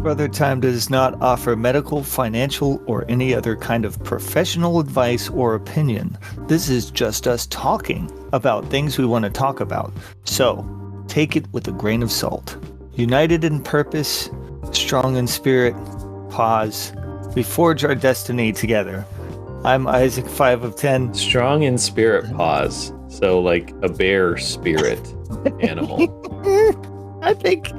Brother Time does not offer medical, financial, or any other kind of professional advice or opinion. This is just us talking about things we want to talk about. So, take it with a grain of salt. United in purpose, strong in spirit, pause. We forge our destiny together. I'm Isaac, 5 of 10. Strong in spirit, pause. So like a bear spirit animal. I think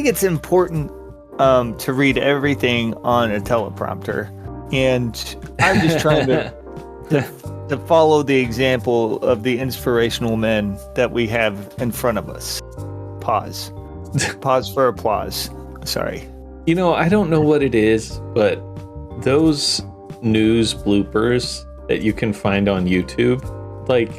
it's important to read everything on a teleprompter, and I'm just trying to follow the example of the inspirational men that we have in front of us. Pause for applause. Sorry. You know, I don't know what it is, but those news bloopers that you can find on YouTube, like,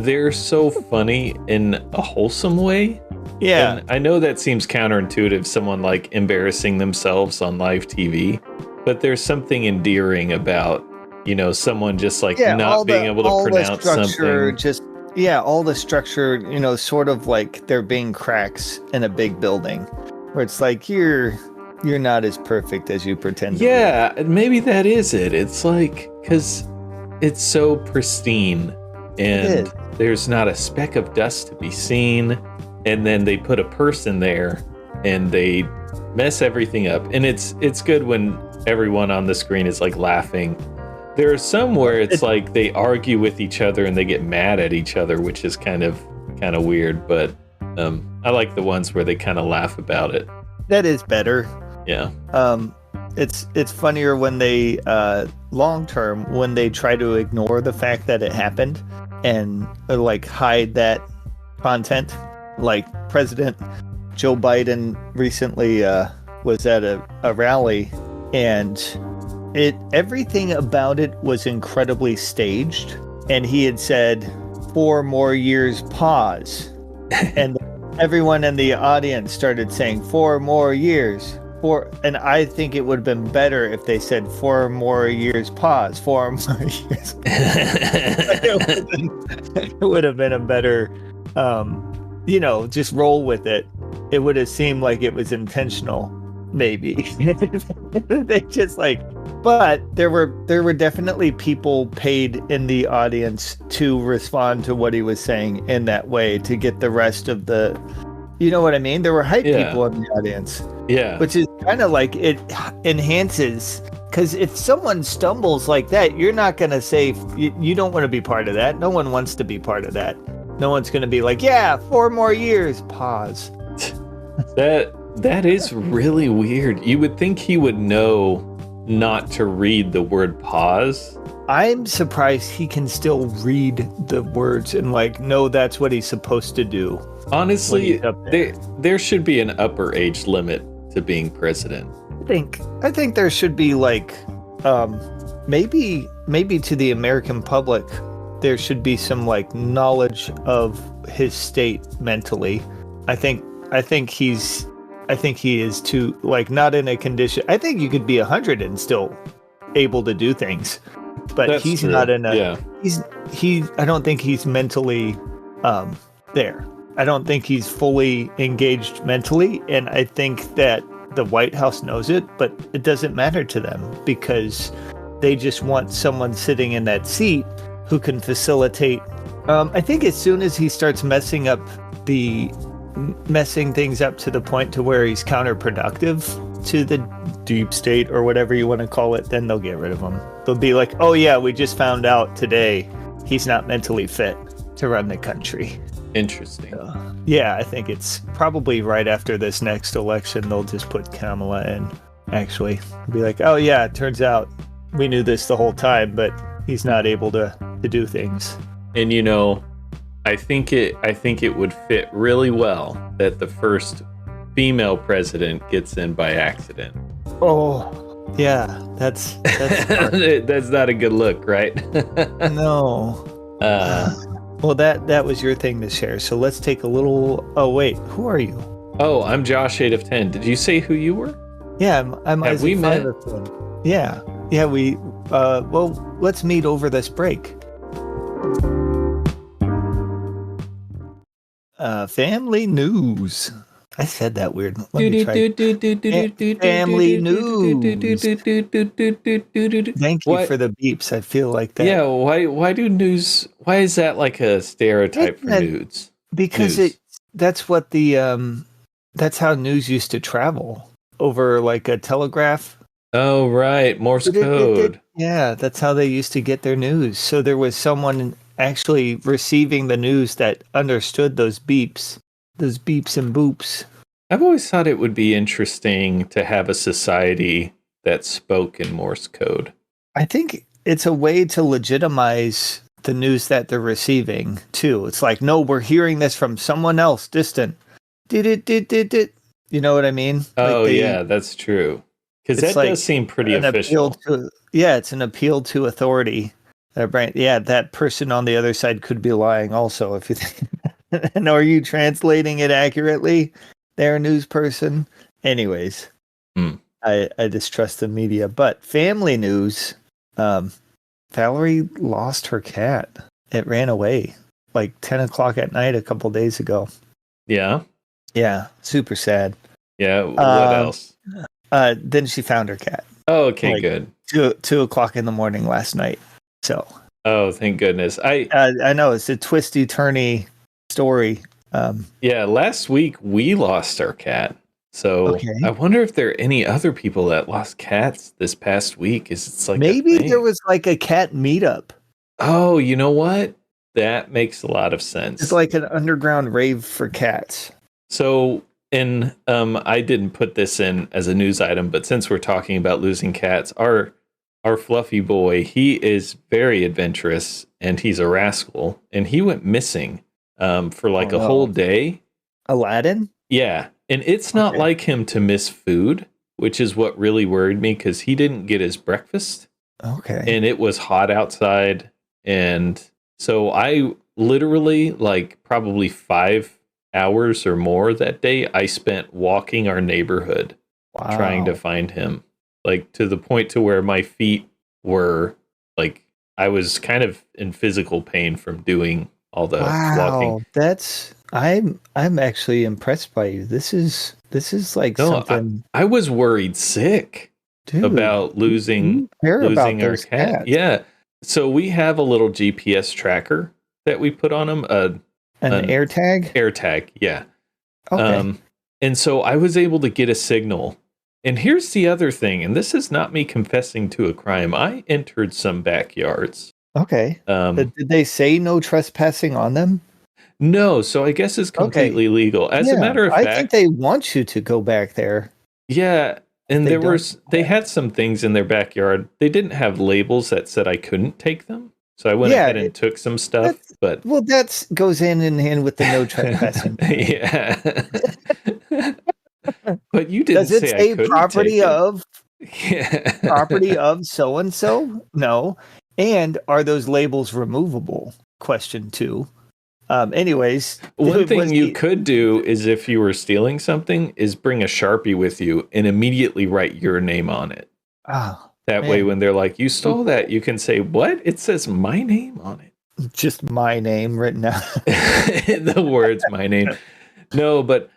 they're so funny in a wholesome way. Yeah. And I know that seems counterintuitive, someone like embarrassing themselves on live TV, but there's something endearing about, you know, someone just like not being able to pronounce something. All the structure, you know, sort of like there being cracks in a big building where it's like you're not as perfect as you pretend to be. Yeah, maybe that is it. It's like, because it's so pristine and there's not a speck of dust to be seen. And then they put a person there and they mess everything up. And it's good when everyone on the screen is like laughing. There are some where it's like they argue with each other and they get mad at each other, which is kind of weird. But I like the ones where they kind of laugh about it. That is better. Yeah. It's funnier when they long term when they try to ignore the fact that it happened and like hide that content. Like President Joe Biden recently was at a rally, and everything about it was incredibly staged. And he had said 4 more years pause, and everyone in the audience started saying 4 more years. And I think it would have been better if they said 4 more years pause, 4 more years. It would have been a better. You know, just roll with it. It would have seemed like it was intentional, maybe. They just like, but there were definitely people paid in the audience to respond to what he was saying in that way to get the rest of the, you know what I mean? There were hype people in the audience. Yeah. Which is kind of like it enhances, because if someone stumbles like that, you're not going to say, you don't want to be part of that. No one wants to be part of that. No one's going to be like, 4 more years, pause. That is really weird. You would think he would know not to read the word pause. I'm surprised he can still read the words and like know that's what he's supposed to do. Honestly, there should be an upper age limit to being president. I think there should be like maybe to the American public there should be some like knowledge of his state mentally. I think he is too, like, not in a condition. I think you could be 100 and still able to do things, but That's he's true. not in a. Yeah. I don't think he's mentally there. I don't think he's fully engaged mentally, and I think that the White House knows it, but it doesn't matter to them because they just want someone sitting in that seat who can facilitate. I think as soon as he starts messing things up to the point to where he's counterproductive to the deep state or whatever you want to call it, then they'll get rid of him. They'll be like, oh yeah, we just found out today he's not mentally fit to run the country. Interesting. Yeah, I think it's probably right after this next election, they'll just put Kamala in, actually. Be like, oh yeah, it turns out we knew this the whole time, but he's not able to do things. And you know, I think it would fit really well that the first female president gets in by accident. Oh, yeah, that's that's not a good look, right? No. Well, that was your thing to share. So let's take a little. Oh wait, who are you? Oh, I'm Josh 8 of 10. Did you say who you were? Yeah, I'm Have Isaac we met? 5 of 10. Yeah, we. Well, let's meet over this break. Family news. I said that weird. Let me try. Family news. Thank you for What? the beeps. I feel like that. Yeah, why do news why is that like a stereotype for Isn't it- nudes? because News. that's what that's how news used to travel over like a telegraph. Oh right, Morse code. Yeah, that's how they used to get their news. So there was someone actually receiving the news that understood those beeps and boops. I've always thought it would be interesting to have a society that spoke in Morse code. I think it's a way to legitimize the news that they're receiving too. It's like, no, we're hearing this from someone else distant. Did it. You know what I mean? Oh like yeah, that's true. Because that like does seem pretty an official. it's an appeal to authority. That person on the other side could be lying also if you think. And are you translating it accurately? They're a news person. Anyways, I distrust the media. But family news, Valerie lost her cat. It ran away like 10 o'clock at night a couple days ago. Yeah. Yeah, super sad. Yeah. What else? Then she found her cat. Oh, okay, good. 2 o'clock in the morning last night. So. Oh, thank goodness. I know it's a twisty, turny story. Yeah, last week we lost our cat. So okay. I wonder if there are any other people that lost cats this past week. Is it's like maybe there was like a cat meetup. Oh, you know what? That makes a lot of sense. It's like an underground rave for cats. So, and I didn't put this in as a news item, but since we're talking about losing cats, our fluffy boy, he is very adventurous and he's a rascal, and he went missing for like a whole day. Aladdin? Yeah. And it's not like him to miss food, which is what really worried me because he didn't get his breakfast. Okay. And it was hot outside. And so I literally, like probably 5 hours or more that day, I spent walking our neighborhood trying to find him. Like to the point to where my feet were like, I was kind of in physical pain from doing all the walking. I'm actually impressed by you. This is like something. I was worried sick about losing our cat. Yeah. So we have a little GPS tracker that we put on him. An AirTag? AirTag, yeah. Okay. And so I was able to get a signal. And here's the other thing, and this is not me confessing to a crime. I entered some backyards. Okay. Did they say no trespassing on them? No, so I guess it's completely legal. As a matter of fact, I think they want you to go back there. Yeah, and they had some things in their backyard. They didn't have labels that said I couldn't take them. So I went ahead and took some stuff, but that goes hand in hand with the no trespassing. Yeah. But you didn't say I couldn't property take of it. property of so and so? No. And are those labels removable? Question 2. Anyways, one thing you could do is if you were stealing something is bring a Sharpie with you and immediately write your name on it. That way when they're like, you stole that, you can say, what? It says my name on it. Just my name written out. The words my name. No, but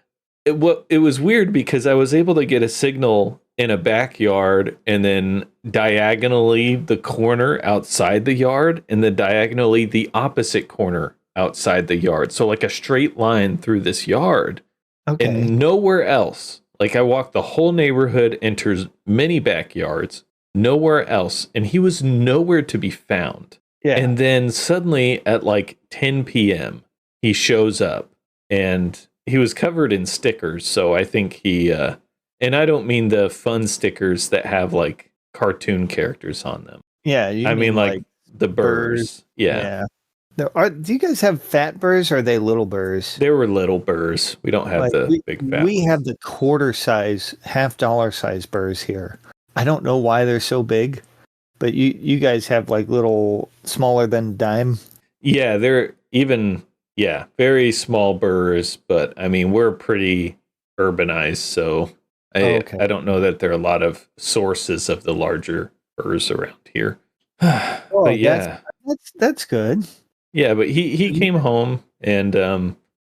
it was weird because I was able to get a signal in a backyard and then diagonally the corner outside the yard and then diagonally the opposite corner outside the yard. So like a straight line through this yard and nowhere else. Like I walked the whole neighborhood, enters many backyards, nowhere else. And he was nowhere to be found. Yeah. And then suddenly at like 10 p.m. he shows up and he was covered in stickers. So I think he, and I don't mean the fun stickers that have like cartoon characters on them. Yeah. I mean like the burrs. Yeah. Do you guys have fat burrs or are they little burrs? They were little burrs. We don't have the big fat We ones. have the quarter size, $50 size burrs here. I don't know why they're so big, but you guys have like little smaller than dime. Yeah, they're even, very small burrs, but I mean, we're pretty urbanized, so I don't know that there are a lot of sources of the larger burrs around here. But yeah. That's good. Yeah, but he came home and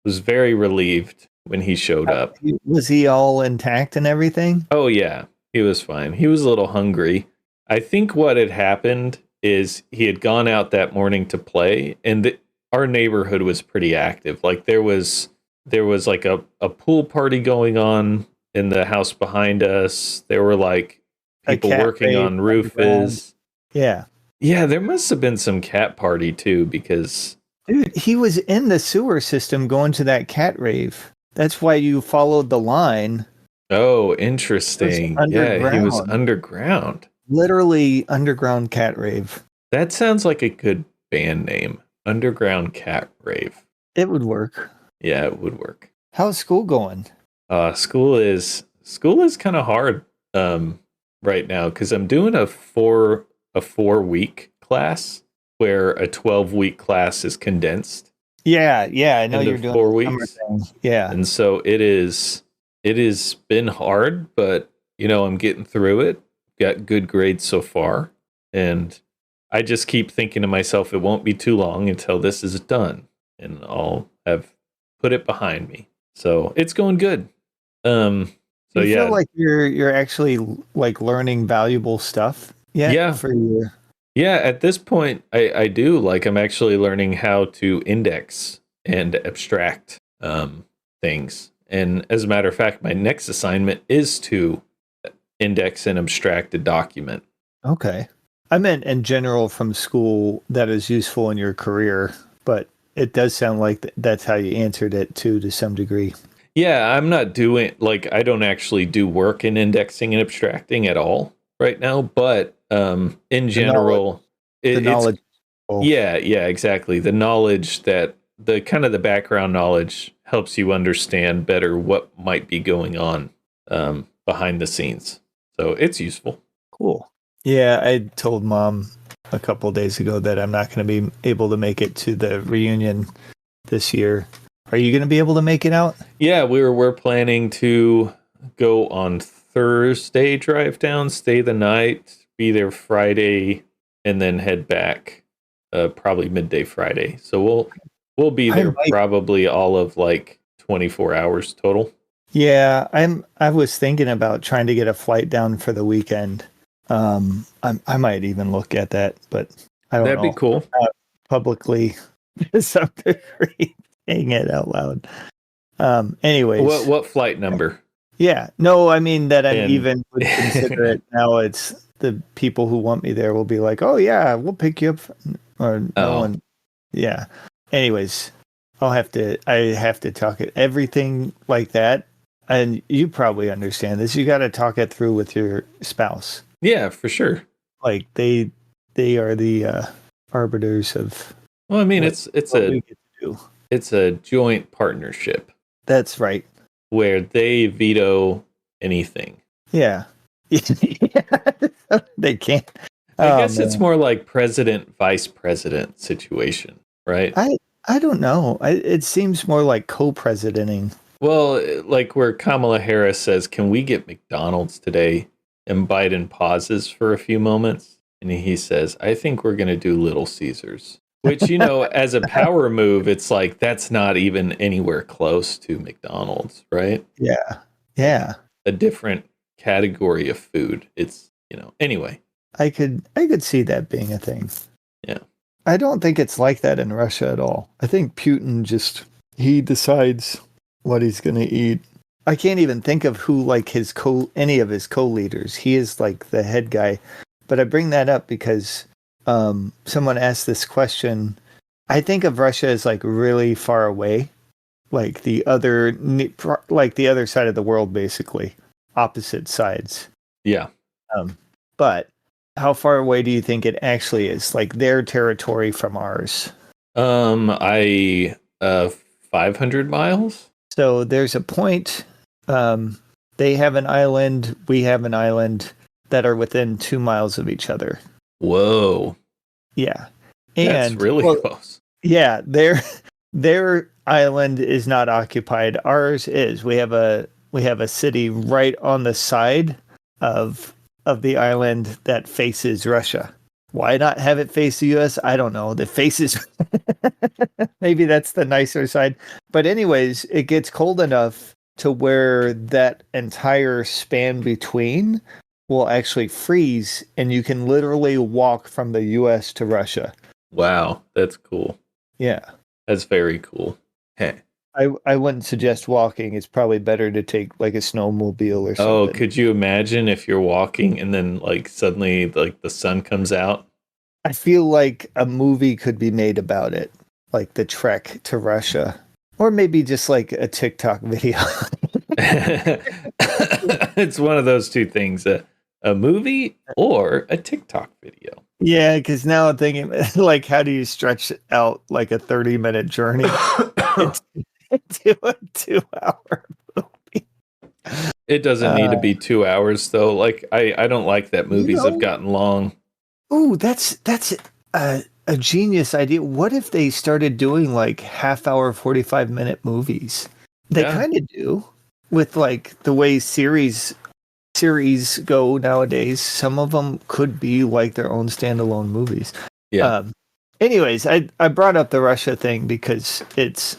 was very relieved when he showed up. Was he all intact and everything? Oh yeah, he was fine. He was a little hungry. I think what had happened is he had gone out that morning to play, and our neighborhood was pretty active. Like there was like a pool party going on in the house behind us. There were like people working on roofs. Yeah. Yeah, there must have been some cat party too, because dude, he was in the sewer system going to that cat rave. That's why you followed the line. Oh, interesting. Yeah, he was underground. Literally underground cat rave. That sounds like a good band name. Underground Cat Rave. It would work. Yeah, it would work. How's school going? School is kind of hard right now because I'm doing a 4-week class where a 12-week class is condensed. Yeah, I know you're doing 4 weeks. Yeah. And so it has been hard, but I'm getting through it. Got good grades so far, and I just keep thinking to myself, it won't be too long until this is done, and I'll have put it behind me. So it's going good. So you feel like you're actually like learning valuable stuff. Yeah. For your. Yeah, at this point, I do. Like, I'm actually learning how to index and abstract things. And as a matter of fact, my next assignment is to index and abstract a document. Okay. I meant in general from school that is useful in your career, but it does sound like that's how you answered it too, to some degree. Yeah, I'm not doing, like, I don't actually do work in indexing and abstracting at all right now, but in general, the knowledge. Yeah, exactly. The knowledge that the kind of the background knowledge helps you understand better what might be going on behind the scenes. So it's useful. Cool. Yeah, I told Mom a couple of days ago that I'm not going to be able to make it to the reunion this year. Are you going to be able to make it out? Yeah, we're planning to go on Thursday, drive down, stay the night, be there Friday, and then head back probably midday Friday. So we'll be there probably all of like 24 hours total. Yeah, I was thinking about trying to get a flight down for the weekend. I might even look at that, but I don't know. That'd be cool. Publicly, to some degree, saying it out loud. Anyways, what flight number? Yeah, no, I mean that I even would consider it now. It's the people who want me there will be like, "Oh yeah, we'll pick you up," or no one. Yeah. Anyways, I have to talk it everything like that, and you probably understand this. You got to talk it through with your spouse. Yeah, for sure. Like they are the arbiters of. Well, I mean, it's a joint partnership. That's right. Where they veto anything. Yeah. They can't. I guess it's more like president, vice president situation, right? I don't know. It seems more like co-presidenting. Well, like where Kamala Harris says, "Can we get McDonald's today?" And Biden pauses for a few moments. And he says, "I think we're going to do Little Caesars." Which, as a power move, it's like, that's not even anywhere close to McDonald's, right? Yeah. Yeah. A different category of food. It's, anyway. I could see that being a thing. Yeah. I don't think it's like that in Russia at all. I think Putin he decides what he's going to eat. I can't even think of who, like, any of his co-leaders. He is like the head guy. But I bring that up because someone asked this question. I think of Russia as like really far away, like the other side of the world, basically opposite sides. Yeah. But how far away do you think it actually is? Like their territory from ours? 500 miles. So there's a point. They have an island. We have an island that are within 2 miles of each other. Whoa. Yeah. And that's really close. Yeah, their island is not occupied. Ours is. We have a city right on the side of the island that faces Russia. Why not have it face the US? I don't know. The faces maybe that's the nicer side. But anyways, it gets cold enough to where that entire span between will actually freeze and you can literally walk from the US to Russia. Wow, that's cool. Yeah. That's very cool. Hey. I wouldn't suggest walking. It's probably better to take like a snowmobile or something. Oh, could you imagine if you're walking and then like suddenly like the sun comes out? I feel like a movie could be made about it, like the trek to Russia, or maybe just like a TikTok video. It's one of those two things, a movie or a TikTok video. Yeah, because now I'm thinking, like, how do you stretch out like a 30-minute journey into a 2-hour movie? It doesn't need to be 2 hours, though. Like, I don't like that movies have gotten long. Ooh, that's a genius idea. What if they started doing like half-hour, 45-minute movies? They kind of do with like the way series go nowadays. Some of them could be like their own standalone movies. Yeah. Anyways, I brought up the Russia thing because it's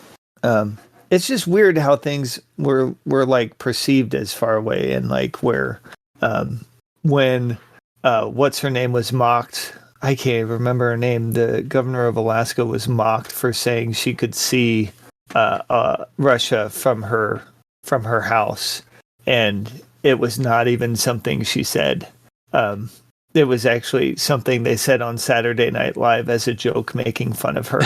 just weird how things were like perceived as far away, and like where when what's her name was mocked. I can't remember her name. The governor of Alaska was mocked for saying she could see Russia from her house, and it was not even something she said. It was actually something they said on Saturday Night Live as a joke, making fun of her.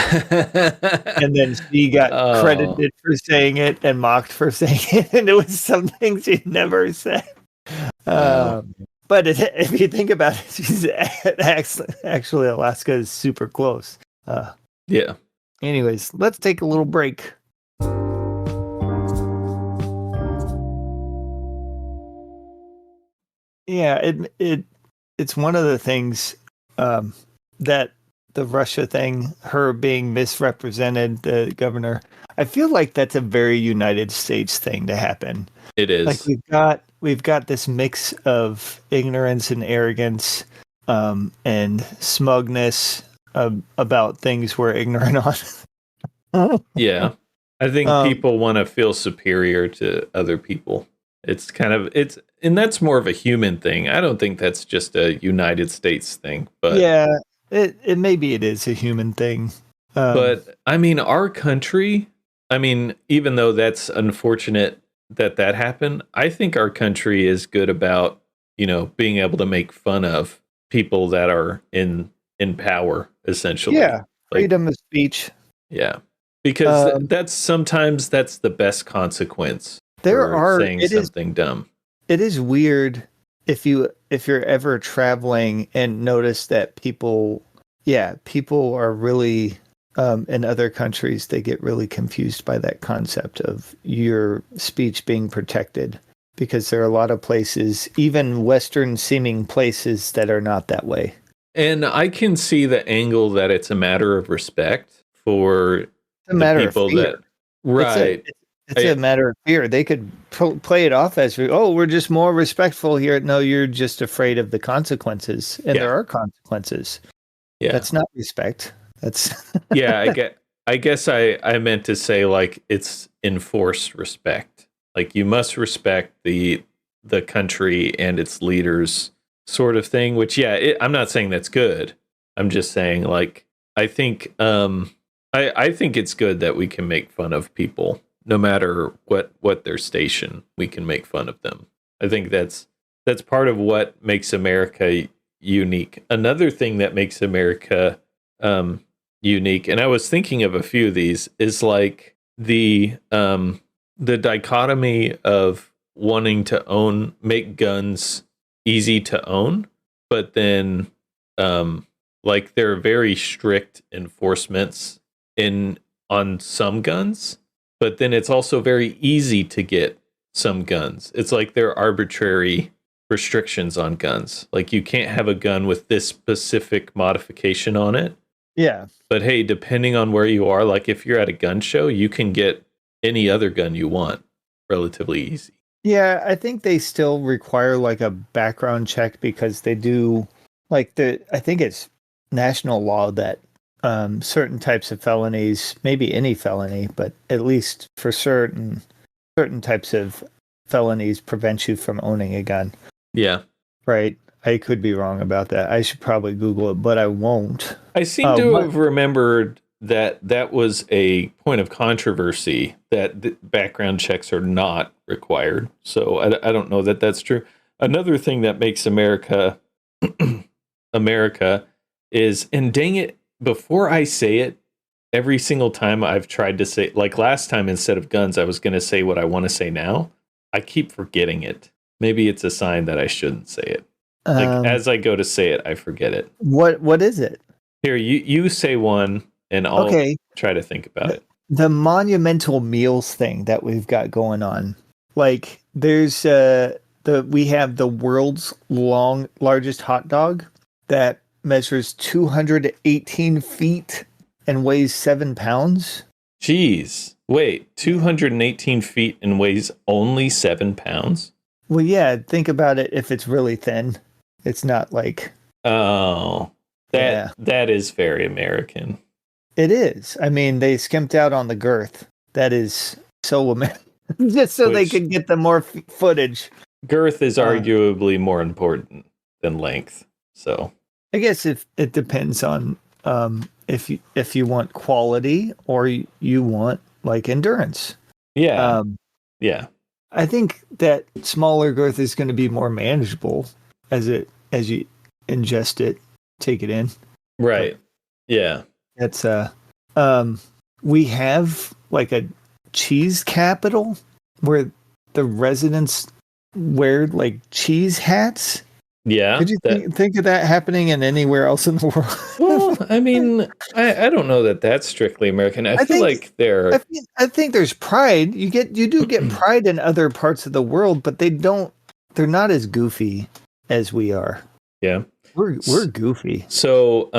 And then she got credited for saying it and mocked for saying it, and it was something she never said. But if you think about it, she's actually Alaska is super close. Yeah. Anyways, let's take a little break. Yeah, it's one of the things that the Russia thing, her being misrepresented, the governor. I feel like that's a very United States thing to happen. It is. Like we've got this mix of ignorance and arrogance and smugness about things we're ignorant on. Yeah. I think people want to feel superior to other people. And that's more of a human thing. I don't think that's just a United States thing, but yeah, it maybe it is a human thing. But I mean, our country, even though that's unfortunate that happened, I think our country is good about, being able to make fun of people that are in power, essentially. Yeah, freedom of speech. Yeah, because sometimes that's the best consequence. Saying something dumb. It is weird if you're ever traveling and notice that people are really in other countries, they get really confused by that concept of your speech being protected, because there are a lot of places, even Western seeming places, that are not that way. And I can see the angle that it's a matter of respect for the people that right. It's a matter of fear. They could play it off as, we're just more respectful here. No, you're just afraid of the consequences, and there are consequences. Yeah, that's not respect. That's I guess I meant to say like it's enforced respect. Like you must respect the country and its leaders, sort of thing. Which I'm not saying that's good. I'm just saying like I think I think it's good that we can make fun of people. No matter what their station, we can make fun of them. I think that's part of what makes America unique. Another thing that makes America unique, and I was thinking of a few of these, is like the dichotomy of wanting to make guns easy to own, but then like there are very strict enforcements on some guns. But then it's also very easy to get some guns. It's like there are arbitrary restrictions on guns. Like you can't have a gun with this specific modification on it. Yeah. But hey, depending on where you are, like if you're at a gun show, you can get any other gun you want relatively easy. Yeah, I think they still require like a background check, because they do like I think it's national law that certain types of felonies, maybe any felony, but at least for certain types of felonies, prevent you from owning a gun. Yeah. Right. I could be wrong about that. I should probably Google it, but I won't. I seem to have remembered that was a point of controversy, that the background checks are not required. So I don't know that that's true. Another thing that makes America America is, and dang it, before I say it, every single time I've tried to say, like last time, instead of guns, I was going to say what I want to say now. I keep forgetting it. Maybe it's a sign that I shouldn't say it. Like as I go to say it, I forget it. What is it? Here, you say one, and I'll try to think about it. The monumental meals thing that we've got going on. Like there's we have the world's largest hot dog that measures 218 feet and weighs 7 pounds. Jeez. Wait, 218 feet and weighs only 7 pounds? Well, yeah, think about it. If it's really thin, it's not like... Oh, that is very American. It is. I mean, they skimped out on the girth. That is so American. Just so they could get the more footage. Girth is arguably more important than length. So I guess if it depends on if you want quality or you want like endurance. Yeah. Yeah. I think that smaller girth is going to be more manageable as you ingest it, take it in. Right. Yeah. That's we have like a cheese capital where the residents wear like cheese hats. Yeah. Could you think of that happening in anywhere else in the world? Well, I mean, I don't know that that's strictly American. I feel like there. I think there's pride. You do get pride in other parts of the world, but they're not as goofy as we are. Yeah. We're goofy. So,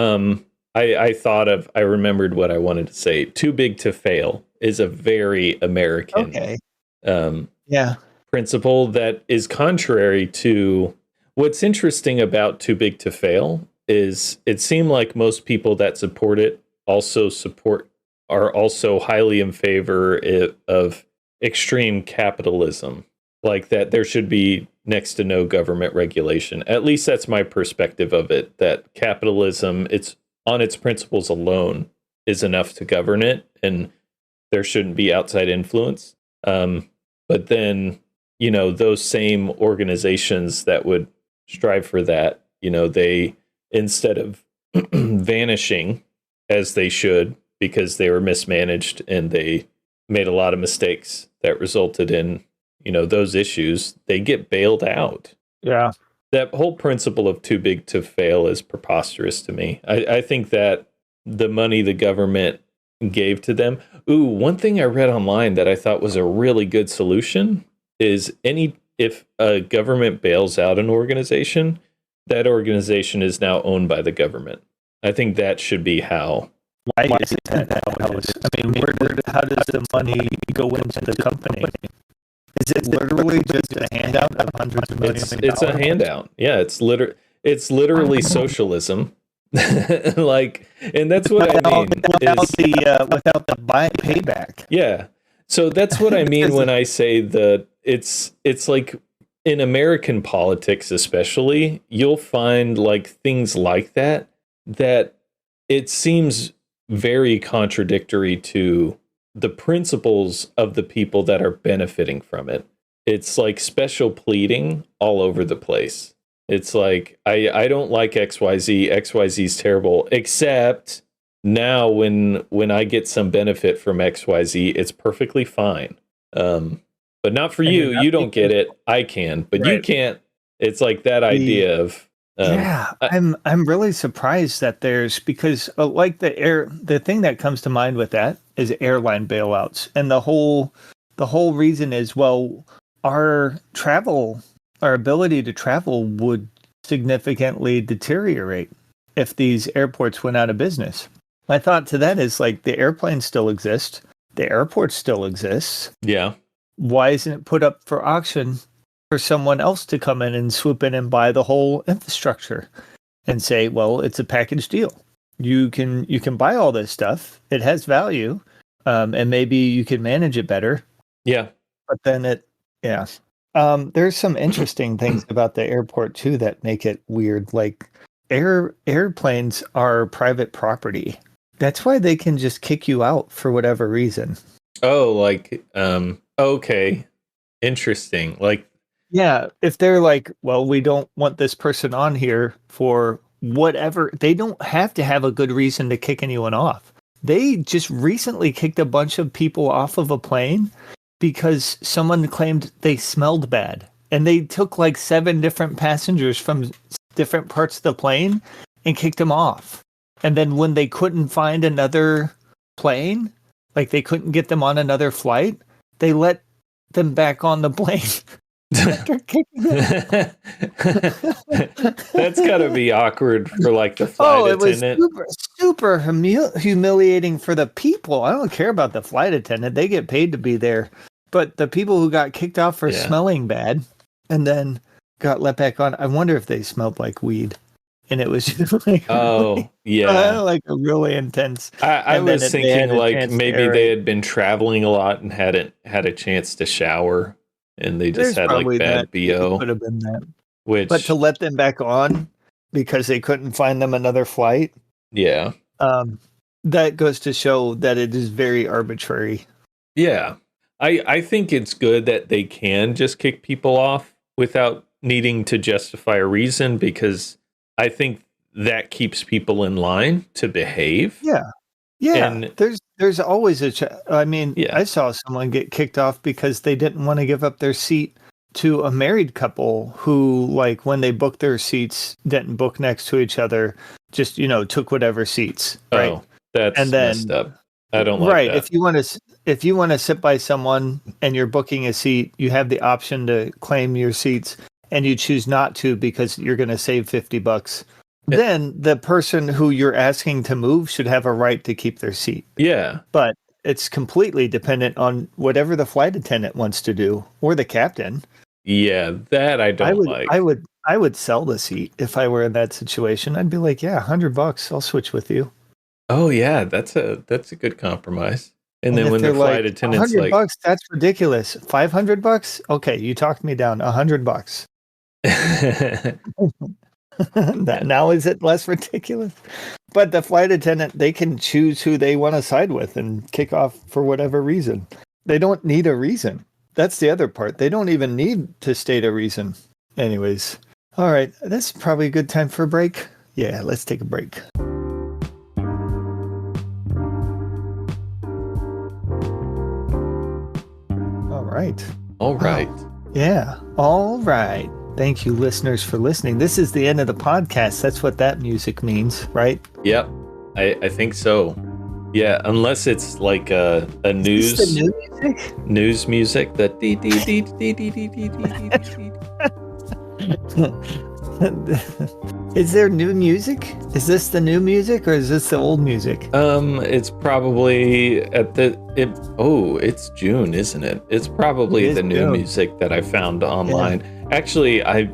I remembered what I wanted to say. Too Big to Fail is a very American principle that is contrary to what's interesting about Too Big to Fail is it seemed like most people that support it are also highly in favor of extreme capitalism, like that there should be next to no government regulation. At least that's my perspective of it, that capitalism, it's on its principles alone is enough to govern it, and there shouldn't be outside influence. But then, those same organizations that would strive for that, they, instead of vanishing as they should because they were mismanaged and they made a lot of mistakes that resulted in, those issues, they get bailed out. Yeah. That whole principle of too big to fail is preposterous to me. I think that the money the government gave to them. Ooh, one thing I read online that I thought was a really good solution is if a government bails out an organization, that organization is now owned by the government. I think that should be how. Why is that how it is? I mean, how does the money go into the company? Is it literally just a handout of hundreds of millions of dollars? It's a handout. Yeah, it's literally socialism. And that's what I mean. Without the payback. Yeah. So that's what I mean when I say that it's like in American politics, especially, you'll find like things like that it seems very contradictory to the principles of the people that are benefiting from it. It's like special pleading all over the place. It's like, I don't like XYZ. XYZ's terrible, except now when I get some benefit from XYZ, it's perfectly fine. But not for you. You don't get it. I can, but you can't. It's like that idea of... I'm really surprised that because like the thing that comes to mind with that is airline bailouts, and the whole reason is, well, our ability to travel would significantly deteriorate if these airports went out of business. My thought to that is like the airplanes still exist, the airport still exists. Yeah. Why isn't it put up for auction for someone else to come in and swoop in and buy the whole infrastructure and say, well, it's a package deal? you can buy all this stuff. It has value, and maybe you can manage it better. Yeah. But then there's some interesting things about the airport too that make it weird. Like airplanes are private property. That's why they can just kick you out for whatever reason. Oh, like okay. Interesting. Like, yeah, if they're like, well, we don't want this person on here for whatever, they don't have to have a good reason to kick anyone off. They just recently kicked a bunch of people off of a plane because someone claimed they smelled bad. And they took like 7 different passengers from different parts of the plane and kicked them off. And then when they couldn't find another plane, like they couldn't get them on another flight, they let them back on the plane. After kicking them. That's gotta be awkward for like the flight attendant. It was super humiliating for the people. I don't care about the flight attendant. They get paid to be there. But the people who got kicked off for smelling bad and then got let back on, I wonder if they smelled like weed. And it was just like, like a really intense. I was thinking like maybe they had been traveling a lot and hadn't had a chance to shower, and they just had like bad BO. Could have been that. But to let them back on because they couldn't find them another flight. Yeah. That goes to show that it is very arbitrary. Yeah. I think it's good that they can just kick people off without needing to justify a reason, because I think that keeps people in line to behave. Yeah. Yeah. And there's always I saw someone get kicked off because they didn't want to give up their seat to a married couple who, like, when they booked their seats, didn't book next to each other, just, took whatever seats. Right. Oh, that's messed up. I don't like that. If you want to sit by someone and you're booking a seat, you have the option to claim your seats, and you choose not to because you're going to save $50. Then the person who you're asking to move should have a right to keep their seat. Yeah. But it's completely dependent on whatever the flight attendant wants to do, or the captain. Yeah, that I don't like. I would sell the seat if I were in that situation. I'd be like, yeah, $100, I'll switch with you. Oh yeah, that's a good compromise. And then when the flight attendant's like, $100, that's ridiculous. $500? Okay, you talked me down. $100. Now is it less ridiculous? But the flight attendant, they can choose who they want to side with and kick off for whatever reason. They don't need a reason. That's the other part. They don't even need to state a reason. Anyways, all right, that's probably a good time for a break. Yeah, let's take a break. All right. Yeah. All right. Thank you, listeners, for listening. This is the end of the podcast. That's what that music means, right? Yep. I think so. Yeah, unless it's like a news news music that Is there new music? Is this the new music, or is this the old music? It's probably it's June, isn't it? It's probably the new music that I found online. Yeah. Actually, I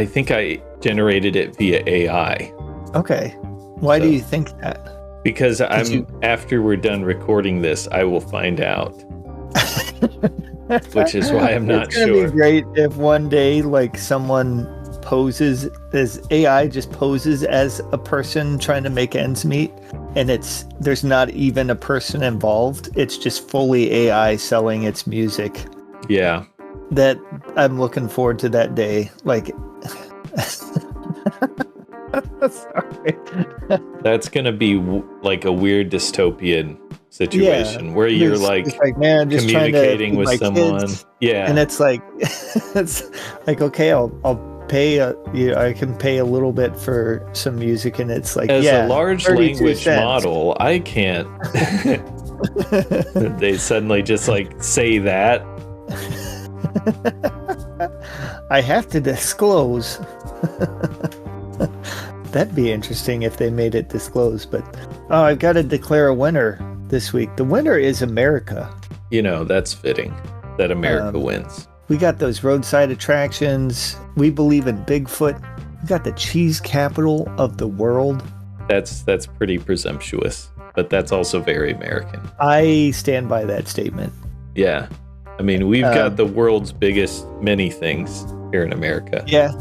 think I generated it via AI. Okay. Why do you think that? Because after we're done recording this, I will find out. Which is why I'm not sure. It's gonna be great if one day, like, someone poses as AI, just poses as a person trying to make ends meet, and there's not even a person involved. It's just fully AI selling its music. Yeah. That I'm looking forward to that day. Like, sorry. That's gonna be like a weird dystopian situation where you're like man, just communicating with someone. Kids. Yeah. And it's like okay, I'll pay I can pay a little bit for some music, and it's like, as a large language model, I can't. They suddenly just like say that. I have to disclose. That'd be interesting if they made it disclose, but I've got to declare a winner this week. The winner is America. That's fitting that America wins. We got those roadside attractions. We believe in Bigfoot. We got the cheese capital of the world. That's pretty presumptuous, but that's also very American. I stand by that statement. Yeah. I mean, we've got the world's biggest many things here in America. Yeah.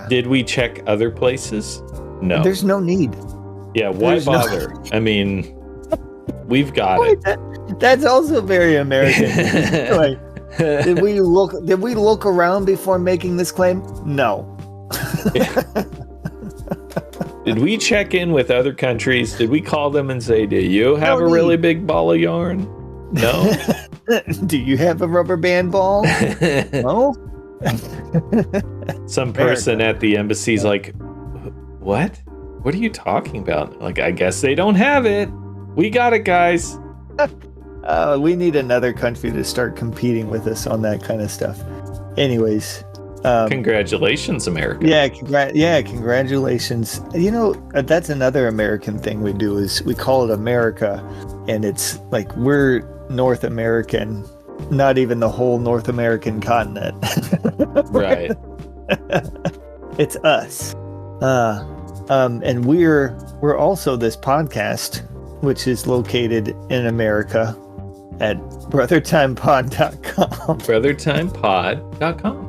Did we check other places? No. There's no need. Yeah, why bother? I mean, we've got it. That's also very American. Like, did we look around before making this claim? No. Did we check in with other countries? Did we call them and say, "Do you have a really big ball of yarn?" No. Do you have a rubber band ball? No. Some person at the embassy's like, "What? What are you talking about?" Like, I guess they don't have it. We got it, guys. We need another country to start competing with us on that kind of stuff. Anyways. Congratulations, America. Yeah, congratulations. You know, that's another American thing we do is we call it America, and it's like we're North American, not even the whole North American continent. Right. It's us. And we're also this podcast, which is located in America at brothertimepod.com. brothertimepod.com.